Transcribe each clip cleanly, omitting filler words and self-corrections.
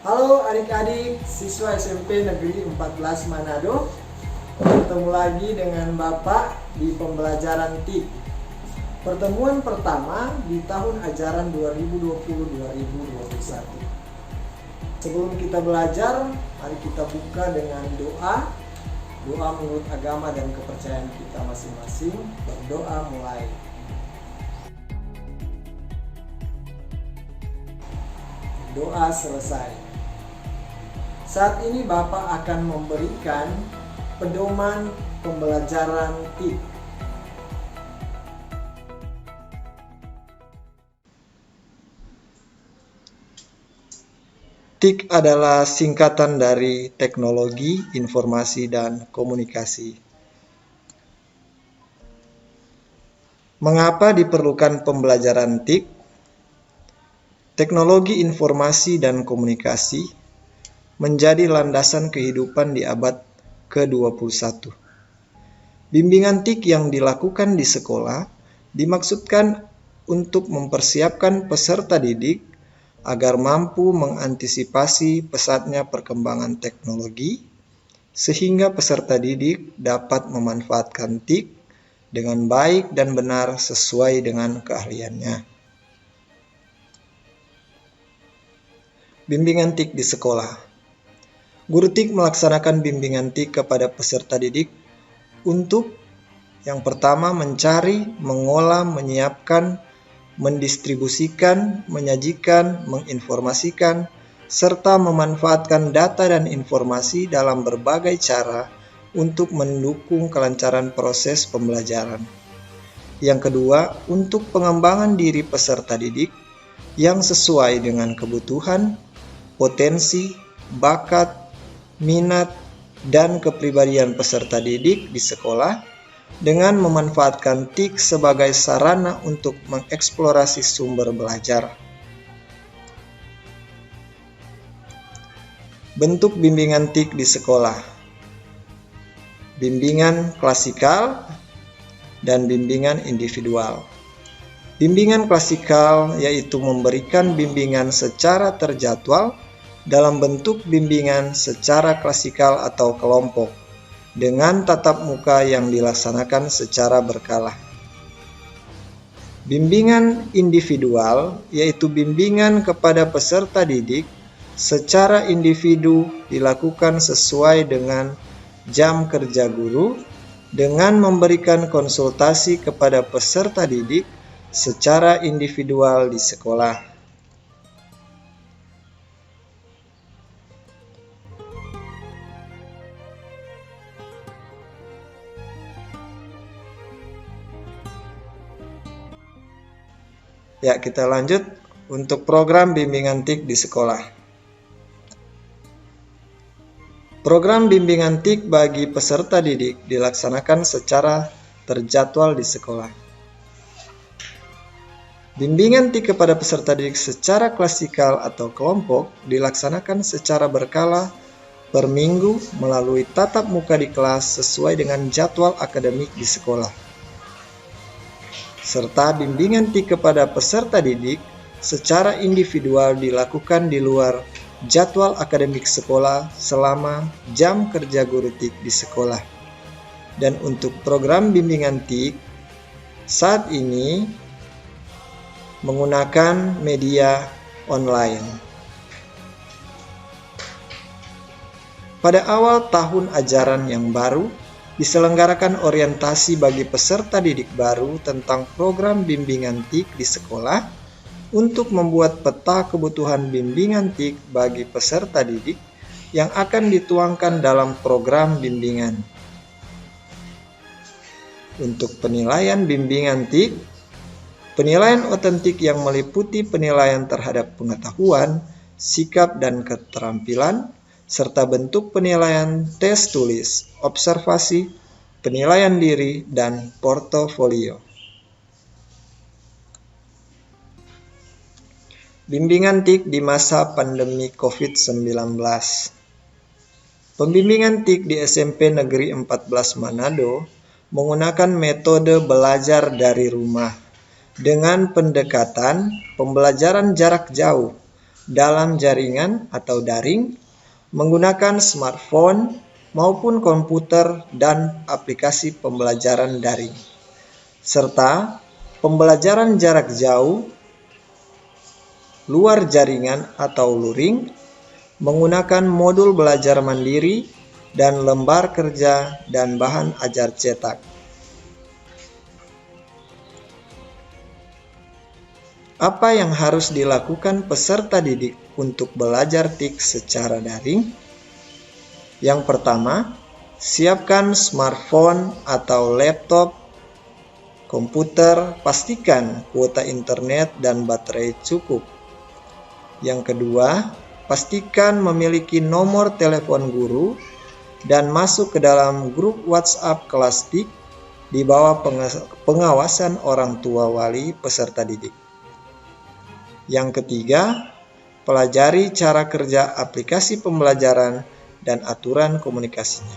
Halo adik-adik siswa SMP Negeri 14 Manado. Bertemu lagi dengan Bapak di pembelajaran TIK. Pertemuan pertama di tahun ajaran 2020-2021. Sebelum kita belajar, mari kita buka dengan doa. Doa menurut agama dan kepercayaan kita masing-masing. Berdoa mulai. Doa selesai. Saat ini Bapak akan memberikan pedoman pembelajaran TIK. TIK adalah singkatan dari Teknologi, Informasi, dan Komunikasi. Mengapa diperlukan pembelajaran TIK? Teknologi informasi dan komunikasi menjadi landasan kehidupan di abad ke-21. Bimbingan TIK yang dilakukan di sekolah dimaksudkan untuk mempersiapkan peserta didik agar mampu mengantisipasi pesatnya perkembangan teknologi, sehingga peserta didik dapat memanfaatkan TIK dengan baik dan benar sesuai dengan keahliannya. Bimbingan TIK di sekolah. Guru TIK melaksanakan bimbingan TIK kepada peserta didik untuk yang pertama mencari, mengolah, menyiapkan, mendistribusikan, menyajikan, menginformasikan, serta memanfaatkan data dan informasi dalam berbagai cara untuk mendukung kelancaran proses pembelajaran. Yang kedua, untuk pengembangan diri peserta didik yang sesuai dengan kebutuhan, potensi, bakat, minat, dan kepribadian peserta didik di sekolah dengan memanfaatkan TIK sebagai sarana untuk mengeksplorasi sumber belajar. Bentuk bimbingan TIK di sekolah. Bimbingan klasikal dan bimbingan individual. Bimbingan klasikal yaitu memberikan bimbingan secara terjadwal dalam bentuk bimbingan secara klasikal atau kelompok dengan tatap muka yang dilaksanakan secara berkala. Bimbingan individual yaitu bimbingan kepada peserta didik secara individu dilakukan sesuai dengan jam kerja guru dengan memberikan konsultasi kepada peserta didik secara individual di sekolah. Ya, kita lanjut untuk program bimbingan TIK di sekolah. Program bimbingan TIK bagi peserta didik dilaksanakan secara terjadwal di sekolah. Bimbingan TIK kepada peserta didik secara klasikal atau kelompok dilaksanakan secara berkala per minggu melalui tatap muka di kelas sesuai dengan jadwal akademik di sekolah. Serta bimbingan TIK kepada peserta didik secara individual dilakukan di luar jadwal akademik sekolah selama jam kerja guru TIK di sekolah. Dan untuk program bimbingan TIK saat ini menggunakan media online. Pada awal tahun ajaran yang baru, diselenggarakan orientasi bagi peserta didik baru tentang program bimbingan TIK di sekolah untuk membuat peta kebutuhan bimbingan TIK bagi peserta didik yang akan dituangkan dalam program bimbingan. Untuk penilaian bimbingan TIK, penilaian otentik yang meliputi penilaian terhadap pengetahuan, sikap dan keterampilan, serta bentuk penilaian tes tulis, observasi, penilaian diri, dan portofolio. Bimbingan TIK di masa pandemi COVID-19. Pembimbingan TIK di SMP Negeri 14 Manado menggunakan metode belajar dari rumah dengan pendekatan pembelajaran jarak jauh dalam jaringan atau daring menggunakan smartphone maupun komputer dan aplikasi pembelajaran daring, serta pembelajaran jarak jauh, luar jaringan atau luring, menggunakan modul belajar mandiri dan lembar kerja dan bahan ajar cetak. Apa yang harus dilakukan peserta didik untuk belajar TIK secara daring? Yang pertama, siapkan smartphone atau laptop, komputer, pastikan kuota internet dan baterai cukup. Yang kedua, pastikan memiliki nomor telepon guru dan masuk ke dalam grup WhatsApp kelas TIK di bawah pengawasan orang tua wali peserta didik. Yang ketiga, pelajari cara kerja aplikasi pembelajaran dan aturan komunikasinya.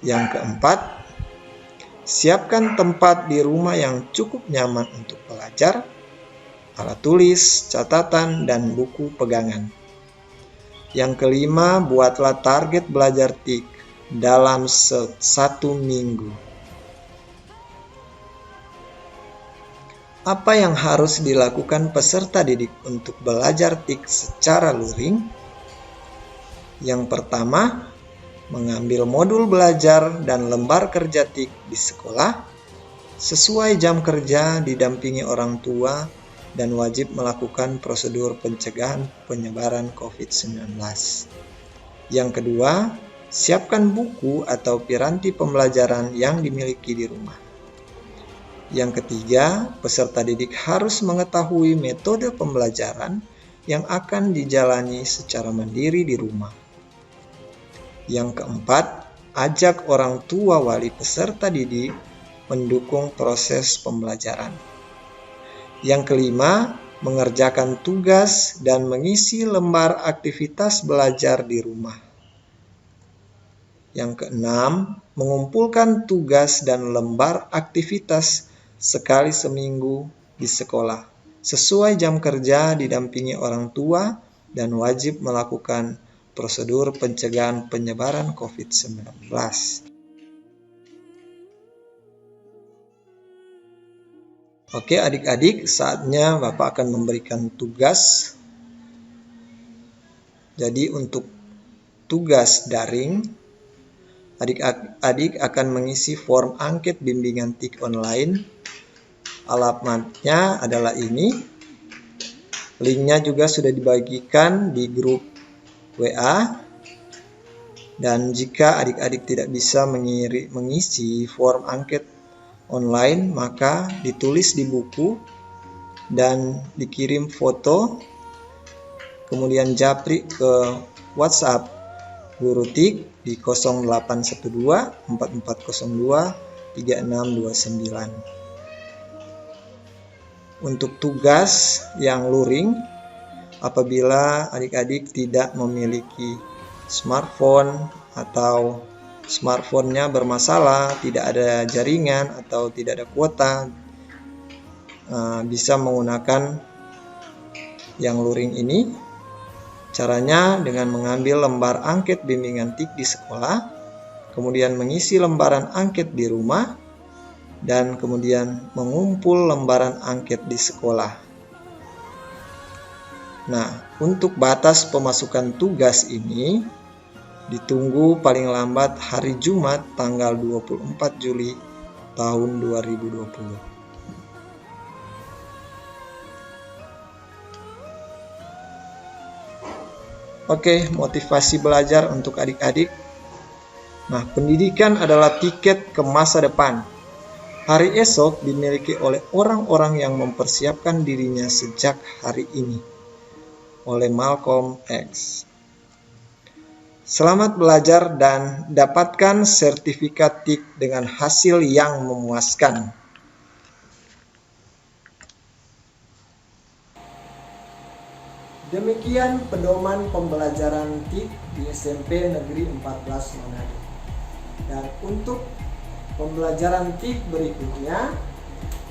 Yang keempat, siapkan tempat di rumah yang cukup nyaman untuk belajar, alat tulis, catatan, dan buku pegangan. Yang kelima, buatlah target belajar TIK dalam 1 minggu. Apa yang harus dilakukan peserta didik untuk belajar TIK secara luring? Yang pertama, mengambil modul belajar dan lembar kerja TIK di sekolah sesuai jam kerja didampingi orang tua dan wajib melakukan prosedur pencegahan penyebaran COVID-19. Yang kedua, siapkan buku atau piranti pembelajaran yang dimiliki di rumah. Yang ketiga, peserta didik harus mengetahui metode pembelajaran yang akan dijalani secara mandiri di rumah. Yang keempat, ajak orang tua wali peserta didik mendukung proses pembelajaran. Yang kelima, mengerjakan tugas dan mengisi lembar aktivitas belajar di rumah. Yang keenam, mengumpulkan tugas dan lembar aktivitas sekali seminggu di sekolah, sesuai jam kerja didampingi orang tua dan wajib melakukan prosedur pencegahan penyebaran COVID-19. Oke adik-adik, saatnya Bapak akan memberikan tugas. Jadi untuk tugas daring, adik-adik akan mengisi form angket bimbingan TIK online. Alamatnya adalah ini. Linknya juga sudah dibagikan di grup WA. Dan jika adik-adik tidak bisa mengisi form angket online, maka ditulis di buku dan dikirim foto, kemudian japri ke WhatsApp Guru TIK di 0812 4402 3629. Untuk tugas yang luring, apabila adik-adik tidak memiliki smartphone atau smartphone-nya bermasalah, tidak ada jaringan atau tidak ada kuota, bisa menggunakan yang luring ini. Caranya dengan mengambil lembar angket bimbingan TIK di sekolah, kemudian mengisi lembaran angket di rumah, dan kemudian mengumpul lembaran angket di sekolah. Nah, untuk batas pemasukan tugas ini ditunggu paling lambat hari Jumat tanggal 24 Juli tahun 2020. Oke, motivasi belajar untuk adik-adik. Nah, pendidikan adalah tiket ke masa depan. Hari esok dimiliki oleh orang-orang yang mempersiapkan dirinya sejak hari ini. Oleh Malcolm X. Selamat belajar dan dapatkan sertifikat TIK dengan hasil yang memuaskan. Demikian pedoman pembelajaran TIK di SMP Negeri 14 Manado. Dan untuk pembelajaran TIK berikutnya,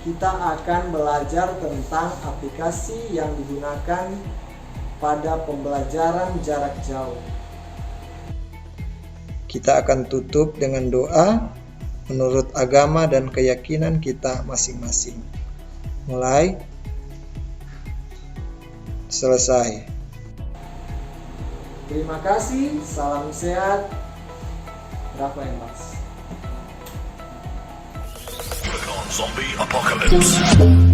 kita akan belajar tentang aplikasi yang digunakan pada pembelajaran jarak jauh. Kita akan tutup dengan doa menurut agama dan keyakinan kita masing-masing. Mulai. Selesai. Terima kasih, salam sehat, Rafael Mas. Zombie apocalypse.